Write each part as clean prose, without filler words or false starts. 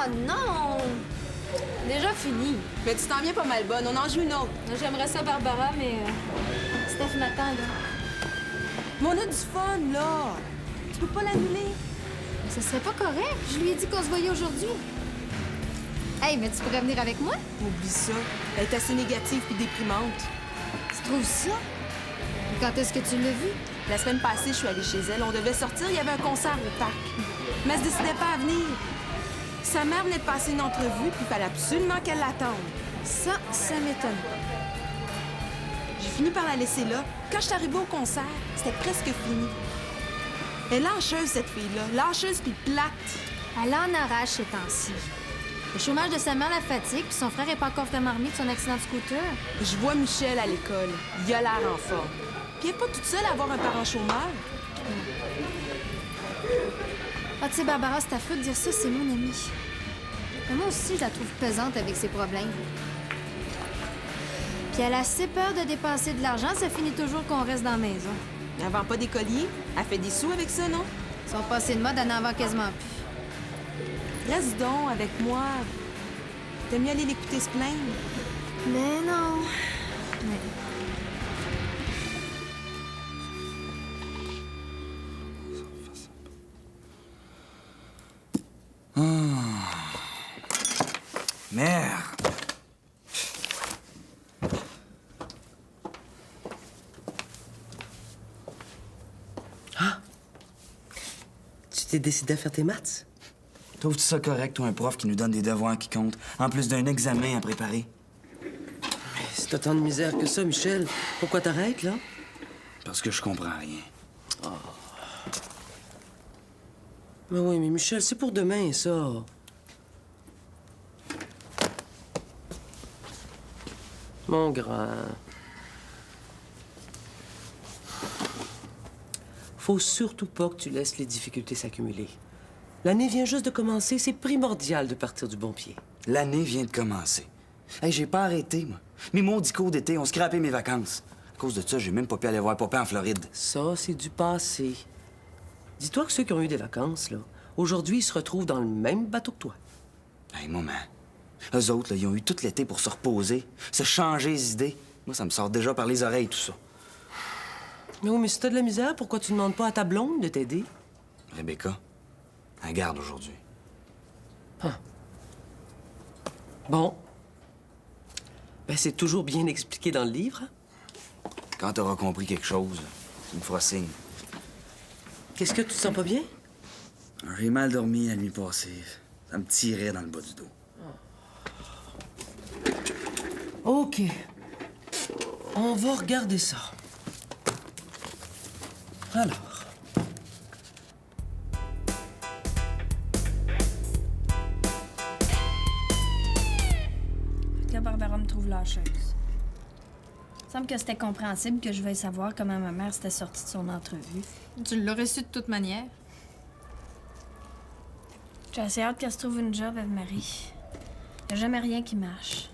non! Déjà fini. Mais tu t'en viens pas mal bonne, on en joue une autre. J'aimerais ça, Barbara, mais Steph m'attend, là. Mais on a du fun, là. Tu peux pas l'annuler. Ça serait pas correct. Je lui ai dit qu'on se voyait aujourd'hui. Hey, mais tu pourrais venir avec moi? Oublie ça. Elle est assez négative puis déprimante. Tu trouves ça? Quand est-ce que tu l'as vue? La semaine passée, je suis allée chez elle. On devait sortir, il y avait un concert au parc. Mais elle se décidait pas à venir. Sa mère venait de passer une entrevue, puis il fallait absolument qu'elle l'attende. Ça m'étonne. J'ai fini par la laisser là. Quand je suis arrivée au concert, c'était presque fini. Elle est lâcheuse, cette fille-là. Lâcheuse puis plate. Elle en arrache ces temps-ci. Le chômage de sa mère la fatigue, puis son frère est pas encore vraiment remis de son accident de scooter. Je vois Michel à l'école. Il a l'air en forme. Puis elle est pas toute seule à avoir un parent chômeur. Ah, tu sais, Barbara, c'est affreux de dire ça, c'est mon amie. Mais moi aussi, je la trouve pesante avec ses problèmes. Puis elle a assez peur de dépenser de l'argent, ça finit toujours qu'on reste dans la maison. Elle vend pas des colliers. Elle fait des sous avec ça, non? Ils sont passés de mode, elle n'en vend quasiment plus. Reste donc avec moi. T'aimes mieux aller l'écouter se plaindre? Mais non. Mais... Merde! Ah! Tu t'es décidé à faire tes maths? Trouves-tu ça correct, toi, un prof qui nous donne des devoirs qui comptent, en plus d'un examen à préparer? Mais si t'as tant de misère que ça, Michel, pourquoi t'arrêtes, là? Parce que je comprends rien. Mais oui, mais Michel, c'est pour demain, ça. Mon grand. Faut surtout pas que tu laisses les difficultés s'accumuler. L'année vient juste de commencer, c'est primordial de partir du bon pied. L'année vient de commencer. Hey, j'ai pas arrêté, moi. Mes maudits cours d'été ont scrappé mes vacances. À cause de ça, j'ai même pas pu aller voir papa en Floride. Ça, c'est du passé. Dis-toi que ceux qui ont eu des vacances, là, aujourd'hui, ils se retrouvent dans le même bateau que toi. Hey, maman. Eux autres, là, ils ont eu tout l'été pour se reposer, se changer les idées. Moi, ça me sort déjà par les oreilles, tout ça. Mais oui, mais si t'as de la misère, pourquoi tu demandes pas à ta blonde de t'aider? Rebecca, elle garde aujourd'hui. Bon. Ben, c'est toujours bien expliqué dans le livre. Hein? Quand t'auras compris quelque chose, tu me feras signe. Qu'est-ce que tu te sens pas bien? J'ai mal dormi la nuit passée. Ça me tirait dans le bas du dos. OK. On va regarder ça. Alors. Là, Barbara me trouve lâcheuse. Il me semble que c'était compréhensible que je veuille savoir comment ma mère s'était sortie de son entrevue. Tu l'aurais su de toute manière. J'ai assez hâte qu'elle se trouve une job, Eve-Marie. Il n'y a jamais rien qui marche.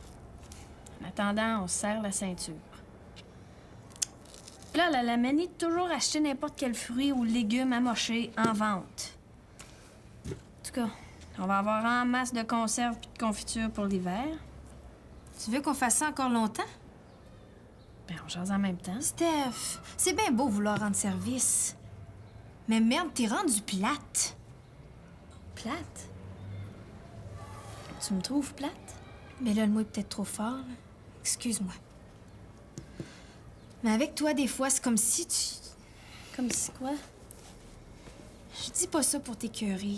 En attendant, on se serre la ceinture. Là, elle a la manie de toujours acheter n'importe quel fruit ou légume amoché en vente. En tout cas, on va avoir en masse de conserves et de confitures pour l'hiver. Tu veux qu'on fasse ça encore longtemps? Ben, on jase en même temps. Steph, c'est bien beau vouloir rendre service. Mais merde, t'es rendu plate. Plate? Tu me trouves plate? Mais là, le mot est peut-être trop fort, là. Excuse-moi. Mais avec toi, des fois, c'est comme si tu... Comme si quoi? Je dis pas ça pour t'écœurer.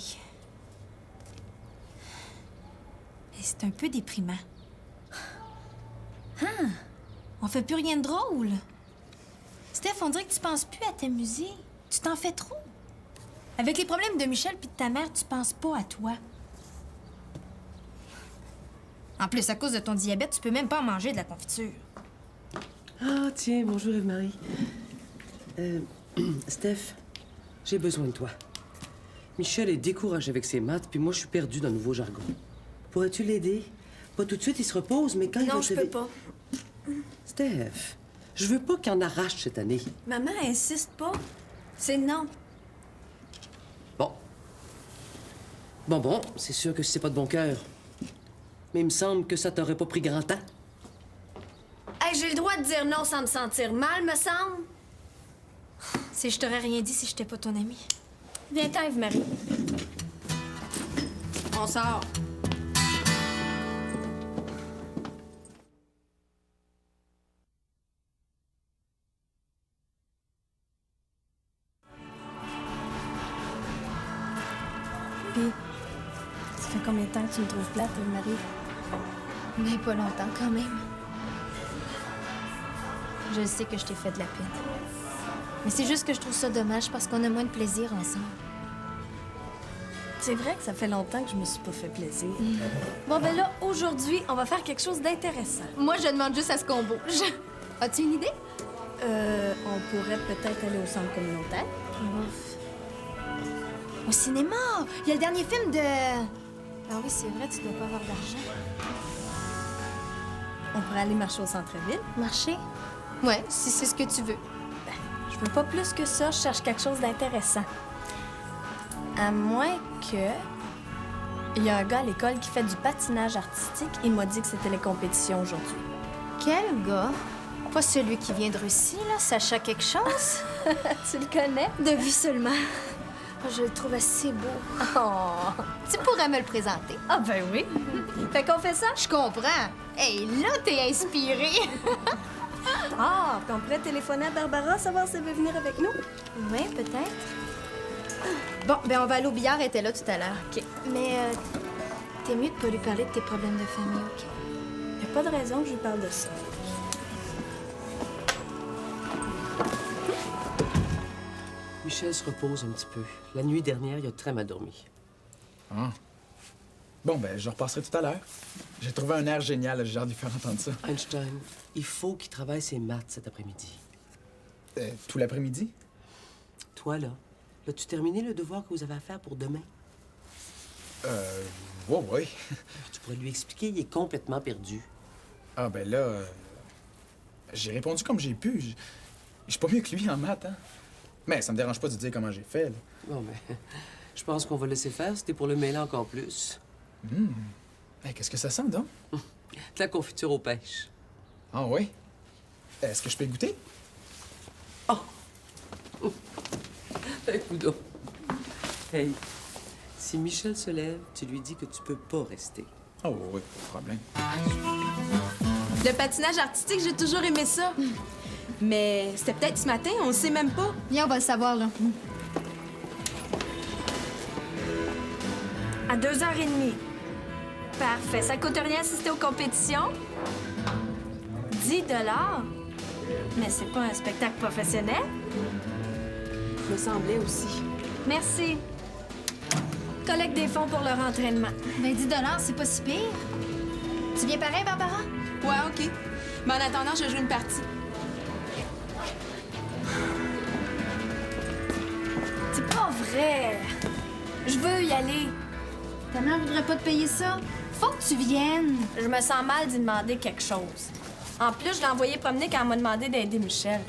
Mais c'est un peu déprimant. Hein? On fait plus rien de drôle. Steph, on dirait que tu penses plus à t'amuser. Tu t'en fais trop. Avec les problèmes de Michel puis de ta mère, tu penses pas à toi. En plus, à cause de ton diabète, tu peux même pas en manger de la confiture. Ah, tiens, bonjour Eve-Marie. Steph, j'ai besoin de toi. Michel est découragé avec ses maths, puis moi, je suis perdu dans le nouveau jargon. Pourrais-tu l'aider? Pas tout de suite, il se repose, mais quand il va Non, je peux pas. Steph, je veux pas qu'il en arrache cette année. Maman insiste pas. C'est non. Bon. Bon, c'est sûr que c'est pas de bon cœur. Mais il me semble que ça t'aurait pas pris grand temps. Hey, j'ai le droit de dire non sans me sentir mal, me semble. Si je t'aurais rien dit si j'étais pas ton amie. Viens-t'en, Eve-Marie. On sort. Puis, ça fait combien de temps que tu me trouves plate, Eve-Marie? Mais pas longtemps quand même. Je sais que je t'ai fait de la peine. Mais c'est juste que je trouve ça dommage parce qu'on a moins de plaisir ensemble. C'est vrai que ça fait longtemps que je me suis pas fait plaisir. Bon, ben là, aujourd'hui, on va faire quelque chose d'intéressant. Moi, je demande juste à ce qu'on bouge. As-tu une idée? On pourrait peut-être aller au centre communautaire. Ouf. Au cinéma! Il y a le dernier film de... Ah oui, c'est vrai, tu dois pas avoir d'argent. On pourrait aller marcher au centre-ville. Marcher? Ouais, si c'est ce que tu veux. Je veux pas plus que ça, je cherche quelque chose d'intéressant. À moins que... Il y a un gars à l'école qui fait du patinage artistique. Il m'a dit que c'était les compétitions aujourd'hui. Quel gars? Pas celui qui vient de Russie, là, Sacha quelque chose? Tu le connais? De vue seulement. Je le trouve assez beau. Oh! Tu pourrais me le présenter. Ah ben oui! Fait qu'on fait ça? Je comprends. Hey, là, t'es inspirée. Ah! Puis on pourrait téléphoner à Barbara, savoir si elle veut venir avec nous? Oui, peut-être. Bon, ben on va aller au billard, elle était là tout à l'heure. OK. Mais t'es mieux de pas lui parler de tes problèmes de famille, OK? Y a pas de raison que je lui parle de ça. Michel se repose un petit peu. La nuit dernière, il a très mal dormi. Ah. Bon, ben, je repasserai tout à l'heure. J'ai trouvé un air génial, j'ai hâte de lui faire entendre ça. Einstein, il faut qu'il travaille ses maths cet après-midi. Tout l'après-midi? Toi, là, as-tu terminé le devoir que vous avez à faire pour demain? Ouais. Tu pourrais lui expliquer, il est complètement perdu. Ah, ben là, j'ai répondu comme j'ai pu. Je suis pas mieux que lui en maths, hein. Mais ça me dérange pas de dire comment j'ai fait, là. Bon, mais je pense qu'on va laisser faire, c'était pour le mêler encore plus. Hey, qu'est-ce que ça sent, donc? De la confiture aux pêches. Ah, oui? Est-ce que je peux y goûter? Écoute. Hey, si Michel se lève, tu lui dis que tu peux pas rester. Oh, oui, pas de problème. Le patinage artistique, j'ai toujours aimé ça. Mais c'était peut-être ce matin, on le sait même pas. Viens, on va le savoir, là. À 2h30. Parfait. Ça coûte rien assister aux compétitions? 10 $? Mais c'est pas un spectacle professionnel? Me semblait aussi. Merci. Collecte des fonds pour leur entraînement. Ben 10 $, c'est pas si pire. Tu viens pareil, Barbara? Ouais, OK. Mais en attendant, je joue une partie. C'est pas vrai. Je veux y aller. Ta mère voudrait pas te payer ça? Faut que tu viennes. Je me sens mal d'y demander quelque chose. En plus, je l'ai envoyé promener quand elle m'a demandé d'aider Michel.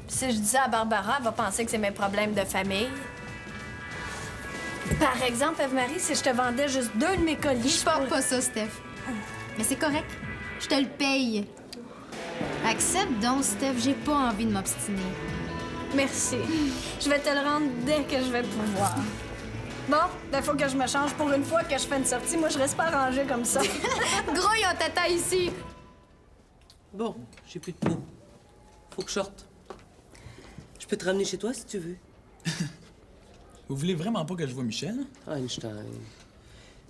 Puis si je dis ça à Barbara, elle va penser que c'est mes problèmes de famille. Par exemple, Eve-Marie, si je te vendais juste 2 de mes colliers, Je porte pas ça, Steph. Mais c'est correct. Je te le paye. Accepte donc, Steph. J'ai pas envie de m'obstiner. Merci. Je vais te le rendre dès que je vais pouvoir. Bon, ben faut que je me change pour une fois que je fais une sortie. Moi, je reste pas rangée comme ça. Gros, ils ont ta taille ici. Bon, j'ai plus de peau. Faut que je sorte. Je peux te ramener chez toi si tu veux. Vous voulez vraiment pas que je voie Michel? Einstein.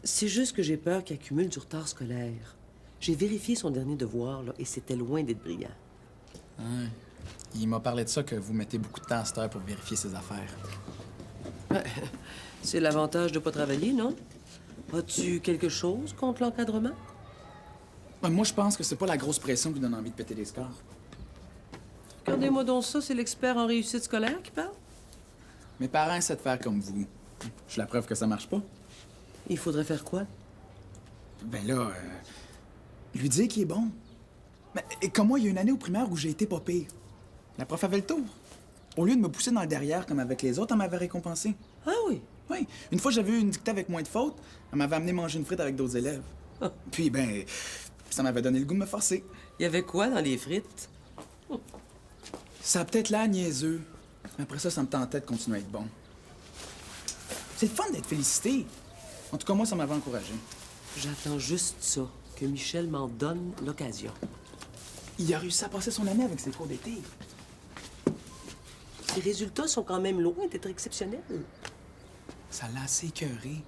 C'est juste que j'ai peur qu'il accumule du retard scolaire. J'ai vérifié son dernier devoir, là, et c'était loin d'être brillant. Ouais. Il m'a parlé de ça, que vous mettez beaucoup de temps à cette heure pour vérifier ses affaires. Ouais, c'est l'avantage de pas travailler, non? As-tu quelque chose contre l'encadrement? Ben, moi, je pense que c'est pas la grosse pression qui donne envie de péter les scores. Regardez-moi donc ça, c'est l'expert en réussite scolaire qui parle. Mes parents essaient de faire comme vous. Je suis la preuve que ça marche pas. Il faudrait faire quoi? Ben là, lui dire qu'il est bon. Mais et comme moi, il y a une année au primaire où j'ai été pas pire. La prof avait le tour. Au lieu de me pousser dans le derrière comme avec les autres, elle m'avait récompensé. Ah oui, Oui. Une fois, j'avais eu une dictée avec moins de fautes. Elle m'avait amené manger une frite avec d'autres élèves. Puis, ben, ça m'avait donné le goût de me forcer. Il y avait quoi dans les frites? Ça a peut-être l'air niaiseux. Mais après ça, ça me tentait de continuer à être bon. C'est le fun d'être félicité. En tout cas, moi, ça m'avait encouragé. J'attends juste ça, que Michel m'en donne l'occasion. Il a réussi à passer son année avec ses cours d'été. Les résultats sont quand même loin d'être exceptionnels. Ça l'a assez écœuré.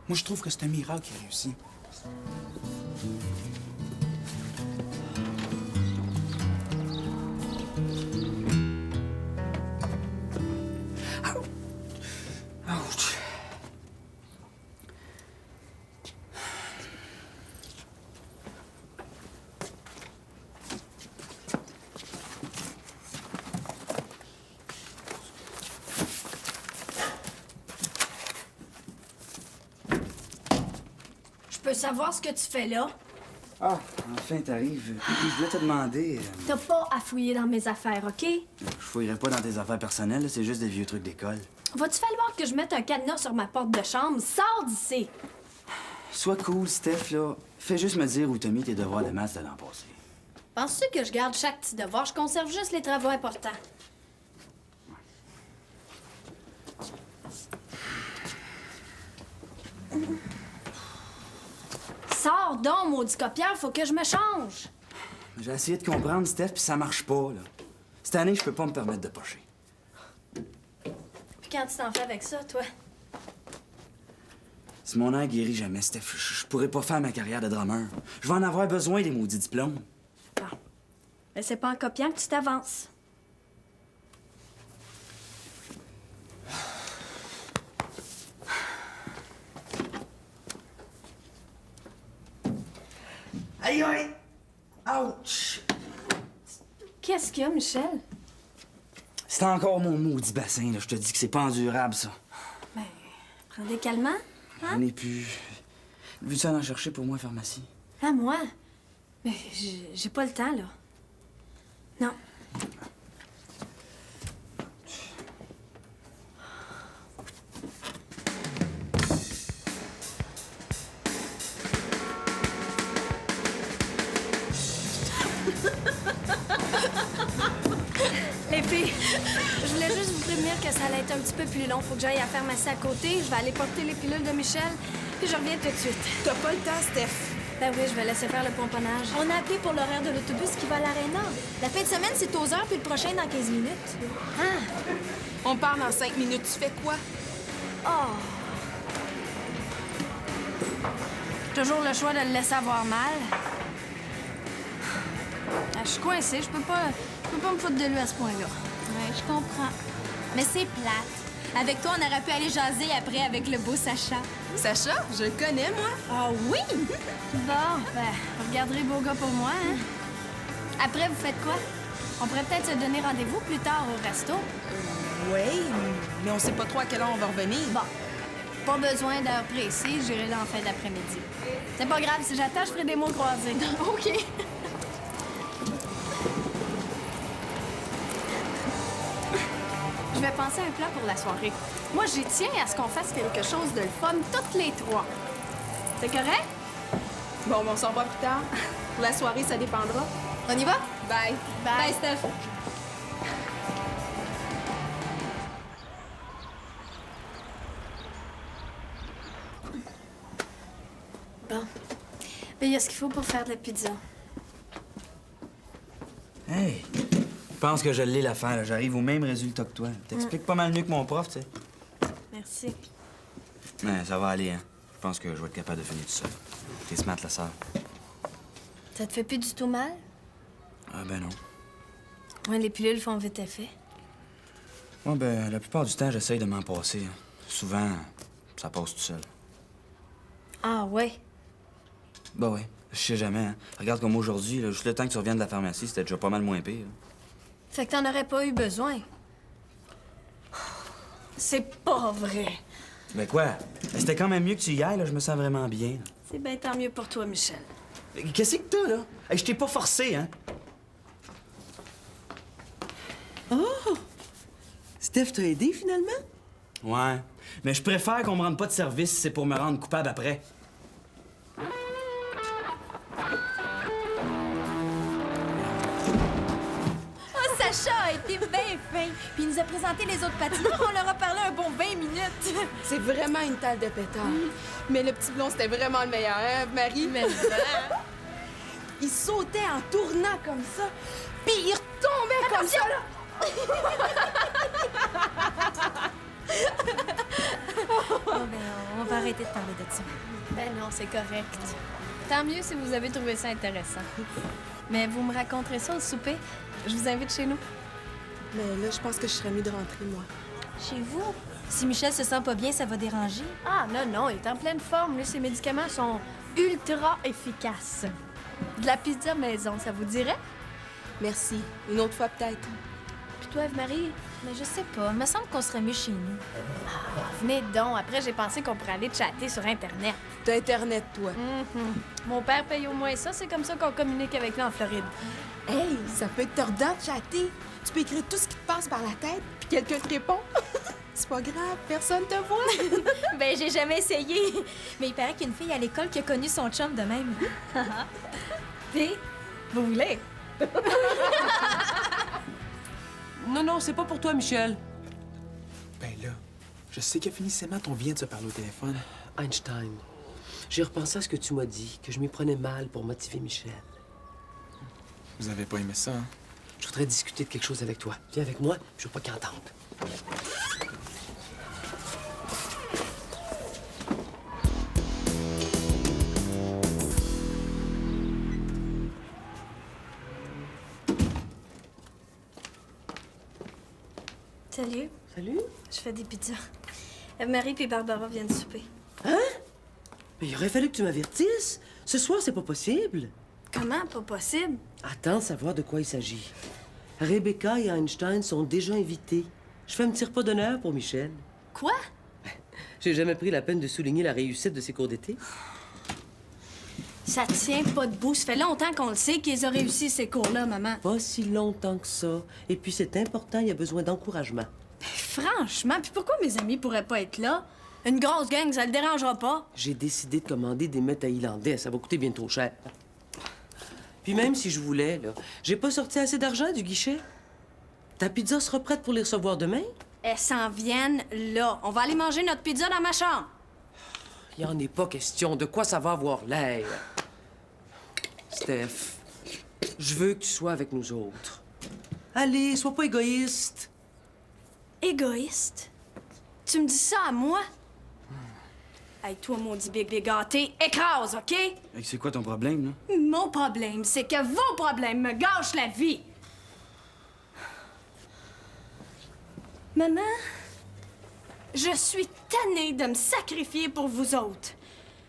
Moi, je trouve que c'est un miracle qu'il a réussi. Ouch. Je peux savoir ce que tu fais là? Ah, enfin, t'arrives. Je voulais te demander... T'as pas à fouiller dans mes affaires, OK? je fouillerai pas dans tes affaires personnelles, là, c'est juste des vieux trucs d'école. Va-tu falloir que je mette un cadenas sur ma porte de chambre? Sors d'ici! Sois cool, Steph, là. Fais juste me dire où t'as mis tes devoirs de maths de l'an passé. Penses-tu que je garde chaque petit devoir? Je conserve juste les travaux importants. Sors donc, maudit copieur, faut que je me change! J'ai essayé de comprendre, Steph, puis ça marche pas, là. Cette année, je peux pas me permettre de pocher. Puis quand tu t'en fais avec ça, toi? Si mon air guérit jamais, Steph, je pourrais pas faire ma carrière de drummer. Je vais en avoir besoin des maudits diplômes. Bon. Mais c'est pas en copiant que tu t'avances. Aïe, aïe! Ouch! Qu'est-ce qu'il y a, Michel? C'est encore mon maudit bassin, là. Je te dis que c'est pas endurable, ça. Ben, prends des calmants. J'en ai plus. Veux-tu aller en chercher pour moi, pharmacie? Ah, moi? Mais j'ai pas le temps, là. Non. Les filles, je voulais juste vous prévenir que ça allait être un petit peu plus long. Faut que j'aille à la pharmacie à côté. Je vais aller porter les pilules de Michel, puis je reviens tout de suite. T'as pas le temps, Steph. Ben oui, je vais laisser faire le pomponnage. On a appelé pour l'horaire de l'autobus qui va à l'Arena. La fin de semaine, c'est aux heures, puis le prochain dans 15 minutes. Ah! On part dans 5 minutes. Tu fais quoi? Oh! Toujours le choix de le laisser avoir mal. Ah, je suis coincée, je peux pas me foutre de lui à ce point-là. Ouais, je comprends. Mais c'est plate. Avec toi, on aurait pu aller jaser après avec le beau Sacha. Sacha, je le connais, moi. Ah oui? Bon, ben, vous regarderez beau gars pour moi, hein? Après, vous faites quoi? On pourrait peut-être se donner rendez-vous plus tard au resto. Oui, mais on sait pas trop à quelle heure on va revenir. Bon, pas besoin d'heure précise, j'irai là en fin d'après-midi. C'est pas grave, si j'attends, je ferai des mots croisés. OK. Je vais penser à un plan pour la soirée. Moi, j'y tiens à ce qu'on fasse quelque chose de le fun toutes les trois. C'est correct? Bon, on s'en va plus tard. Pour la soirée, ça dépendra. On y va? Bye. Bye, Steph. Bon. Ben, il y a ce qu'il faut pour faire de la pizza. Hey! Je pense que je l'ai l'affaire, là. J'arrive au même résultat que toi. T'expliques pas mal mieux que mon prof, tu sais. Merci. Mais ça va aller, hein. Je pense que je vais être capable de finir tout seul. T'es smart, la sœur. Ça te fait plus du tout mal? Ah, ben non. Ouais, les pilules font vite effet. Moi, ben, la plupart du temps, j'essaye de m'en passer. Hein. Souvent, ça passe tout seul. Ah, ouais. Ben oui, je sais jamais, hein. Regarde comme aujourd'hui, là, juste le temps que tu reviennes de la pharmacie, c'était déjà pas mal moins pire. Fait que t'en aurais pas eu besoin. C'est pas vrai. Ben quoi? Ben, c'était quand même mieux que tu y ailles, là. Je me sens vraiment bien. Là. C'est bien tant mieux pour toi, Michel. Qu'est-ce que t'as, là? Hey, je t'ai pas forcé, hein? Oh! Steph t'a aidé, finalement? Ouais. Mais je préfère qu'on me rende pas de service si c'est pour me rendre coupable après. Oh, Sacha a été bien fin. Puis il nous a présenté les autres patineurs. On leur a parlé un bon 20 minutes. C'est vraiment une talle de pétard. Mais le petit blond, c'était vraiment le meilleur, hein, Marie? Mais il sautait en tournant comme ça, puis il retombait comme ça, là! Bon, ben, on va arrêter de parler de ça. Ben non, c'est correct. Tant mieux si vous avez trouvé ça intéressant. Mais vous me raconterez ça au souper. Je vous invite chez nous. Mais là, je pense que je serais mieux de rentrer, moi. Chez vous? Si Michel se sent pas bien, ça va déranger. Ah non, non, il est en pleine forme. Lui, ses médicaments sont ultra efficaces. De la pizza maison, ça vous dirait? Merci. Une autre fois, peut-être. Puis toi, Eve-Marie? Mais je sais pas, il me semble qu'on serait mieux chez nous. Venez donc. Après, j'ai pensé qu'on pourrait aller chatter sur Internet. T'as Internet, toi. Mon père paye au moins ça. C'est comme ça qu'on communique avec lui en Floride. Hey, ça peut être tordant de chatter. Tu peux écrire tout ce qui te passe par la tête, puis quelqu'un te répond. C'est pas grave, personne te voit. Ben, j'ai jamais essayé. Mais il paraît qu'il y a une fille à l'école qui a connu son chum de même. Puis, vous voulez? Non, non, c'est pas pour toi, Michel. Ben là, je sais qu'il a fini ses maths, on vient de se parler au téléphone. Einstein, j'ai repensé à ce que tu m'as dit, que je m'y prenais mal pour motiver Michel. Vous avez pas aimé ça, hein? Je voudrais discuter de quelque chose avec toi. Viens avec moi, je veux pas qu'il entende. Salut, Salut. je fais des pizzas. Eve-Marie puis Barbara viennent souper. Mais il aurait fallu que tu m'avertisses. Ce soir, c'est pas possible. Comment? Pas possible? Attends de savoir de quoi il s'agit. Rebecca et Einstein sont déjà invités. Je fais un petit repas d'honneur pour Michel. Quoi? J'ai jamais pris la peine de souligner la réussite de ses cours d'été. Ça tient pas debout. Ça fait longtemps qu'on le sait qu'ils ont réussi ces cours-là, maman. Pas si longtemps que ça. Et puis c'est important, il y a besoin d'encouragement. Franchement, puis pourquoi mes amis pourraient pas être là? Une grosse gang, ça le dérangera pas. J'ai décidé de commander des mets thaïlandais. Ça va coûter bien trop cher. Puis même si je voulais, là, j'ai pas sorti assez d'argent du guichet. Ta pizza sera prête pour les recevoir demain? Elles s'en viennent là. On va aller manger notre pizza dans ma chambre. Il en est pas question. De quoi ça va avoir l'air? Steph, je veux que tu sois avec nous autres. Allez, sois pas égoïste. Égoïste? Tu me dis ça à moi? Hey, toi, maudit big gâté, écrase, OK? Hey, c'est quoi ton problème, là? Mon problème, c'est que vos problèmes me gâchent la vie. Maman, je suis tannée de me sacrifier pour vous autres.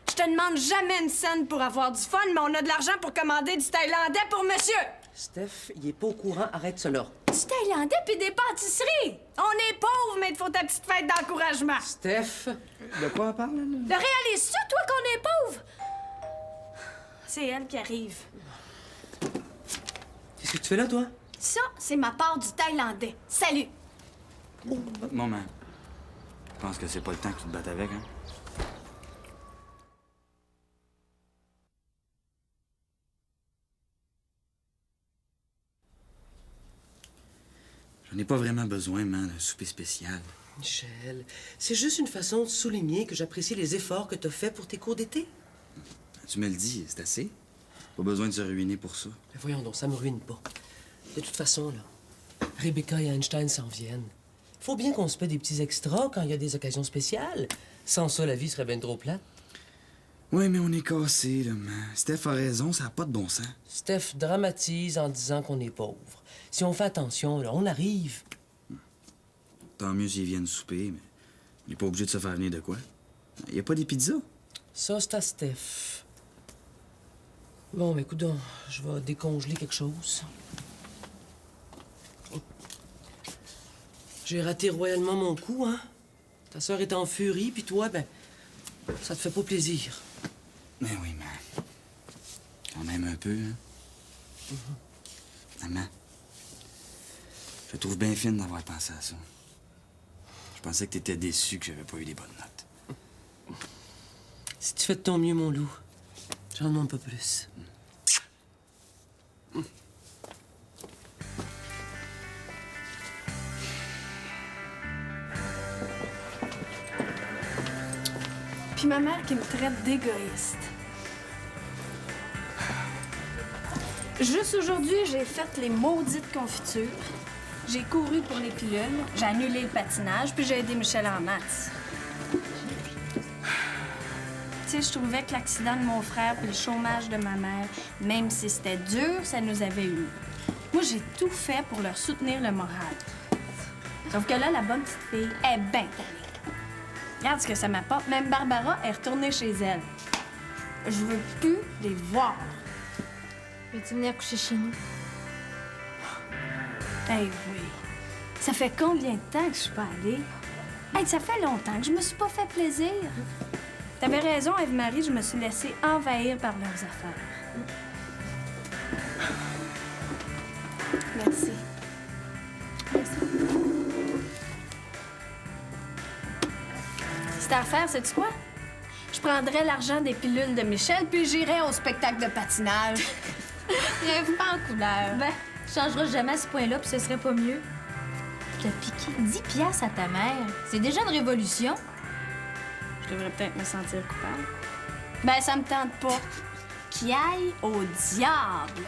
Je te demande jamais une scène pour avoir du fun, mais on a de l'argent pour commander du thaïlandais pour monsieur. Steph, il est pas au courant. Arrête ça là. Du thaïlandais puis des pâtisseries. On est pauvres, mais il te faut ta petite fête d'encouragement. Steph, De quoi on parle, là? Le réalises-tu, toi, qu'on est pauvres? C'est elle qui arrive. qu'est-ce que tu fais là, toi? Ça, c'est ma part du thaïlandais. Salut. Maman, je pense que c'est pas le temps que tu te battes avec, hein? J'en ai pas vraiment besoin, man, d'un souper spécial. Michel, c'est juste une façon de souligner que j'apprécie les efforts que tu as faits pour tes cours d'été. Tu me le dis, c'est assez. Pas besoin de se ruiner pour ça. Mais voyons donc, ça me ruine pas. De toute façon, là, Rebecca et Einstein s'en viennent. Faut bien qu'on se paie des petits extras quand il y a des occasions spéciales. Sans ça, la vie serait bien trop plate. Ouais, mais on est cassé, là, man. Steph a raison, ça a pas de bon sens. Steph dramatise en disant qu'on est pauvre. Si on fait attention, là, on arrive. Tant mieux s'ils viennent souper, mais on n'est pas obligé de se faire venir de quoi. Y a pas des pizzas? Ça, c'est à Steph. Bon, mais écoute, je vais décongeler quelque chose. J'ai raté royalement mon coup, hein? Ta sœur est en furie, puis toi, ben, ça te fait pas plaisir. Mais oui, man. Quand même un peu, hein? Maman, je te trouve bien fine d'avoir pensé à ça. Je pensais que t'étais déçu que j'avais pas eu les bonnes notes. Si tu fais de ton mieux, mon loup, j'en demande pas plus. Puis ma mère qui me traite d'égoïste. Juste aujourd'hui, j'ai fait les maudites confitures. J'ai couru pour les pilules, j'ai annulé le patinage, puis j'ai aidé Michel en maths. Tu sais, je trouvais que l'accident de mon frère puis le chômage de ma mère, même si c'était dur, ça nous avait unis. Moi, j'ai tout fait pour leur soutenir le moral. Sauf que là, la bonne petite fille est bien tannée. Regarde ce que ça m'apporte. Même Barbara est retournée chez elle. Je veux plus les voir. Veux-tu venir coucher chez nous? Eh oui. Ça fait combien de temps que je suis pas allée? Hey, ça fait longtemps que je me suis pas fait plaisir. T'avais raison, Ève-Marie, je me suis laissée envahir par leurs affaires. Merci. Si t'as à faire, sais-tu quoi? Je prendrais l'argent des pilules de Michel puis j'irais au spectacle de patinage. Rêve pas en couleur. Ben, Tu changeras jamais à ce point-là, puis ce serait pas mieux. T'as piqué 10 piastres à ta mère. C'est déjà une révolution. je devrais peut-être me sentir coupable. Ben, ça me tente pas. Qui aille au diable.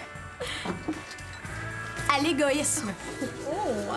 À l'égoïsme. Oh!